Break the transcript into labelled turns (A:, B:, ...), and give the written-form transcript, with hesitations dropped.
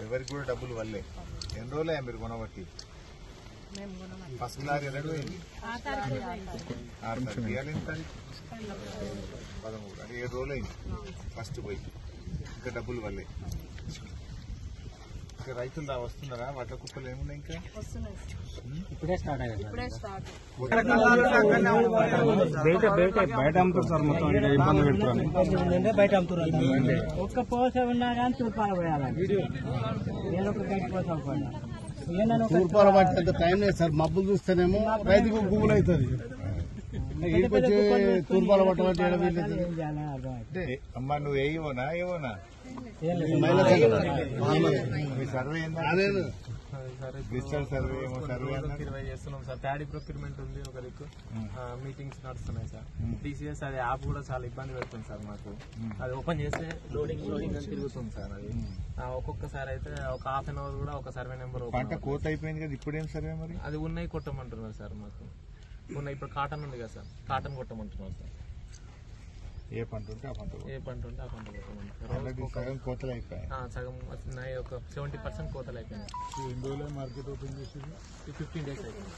A: ఎవరికి కూడా డబ్బులు వల్లే. ఎన్ని రోజులే మీరు కొనబట్టి? ఫస్ట్ లారీ ఎన్నడు 6 తారీఖు, ఇవాళ ఎంత తారీఖు? 13, అంటే 7 రోజులు అయింది ఫస్ట్ పోయి. ఇంకా డబ్బులు వల్లే. ఇంకా రైతులు వస్తున్నారా? వాటర్ కుప్పలు ఏమున్నాయి? ఇంకా
B: ఇప్పుడే స్టార్ట్ అయ్యాయి.
C: బయట అమ్ముతారు సార్, మొత్తం ఇబ్బంది పెడుతున్నారు.
B: బయట అమ్ముతున్నారు. ఒక్క పోస ఉన్నా కానీ తూర్పాలు పోయాలండి. నేను ఒక గంట పోస అవ్వకుండా
C: తూర్పాలు పట్టేంత టైం లేదు సార్. మబ్బులు చూస్తేనేమో రైతుకు గుబులు అవుతుంది. ఈడికొచ్చి తూర్పాలు పట్టబట్టి
A: అమ్మా నువ్వు ఏవోనా మీ సర్వే డిజిటల్ సర్వే ఏమో సర్వే
D: 20 చేస్తున్నాం సార్. ప్యాడీ ప్రొక్యూర్మెంట్ ఉంది ఒక దిక్కు, మీటింగ్స్ నడుస్తున్నాయి సార్. టీసీఎస్ అది యాప్ కూడా చాలా ఇబ్బంది పెడుతుంది సార్ మాకు. అది ఓపెన్ చేస్తే లోడింగ్ అని తిరుగుతుంది సార్. అది ఒక్కొక్కసారి అయితే ఒక హాఫ్ అన్ అవర్ కూడా ఒక సర్వే నెంబర్
A: పంట కోత అయిపోయింది కదా, ఇప్పుడేం సర్వే మరి?
D: అది ఉన్నాయి కొట్టమంటున్నారు సార్ మాకు. ఉన్నాయి ఇప్పుడు కాటన్ ఉంది కదా సార్, కాటన్ కొట్టమంటున్నారు సార్.
A: ఏ పంట ఉంటే ఆ పంట
D: కొట్టమంటారు.
A: సగం కోతలు అయిపోయాయి.
D: సగం ఉన్నాయి, ఒక 70% కోతలు అయిపోయినాయి.
C: మార్కెట్ ఓపెన్ చేసి
D: 15 days అయిపోయింది.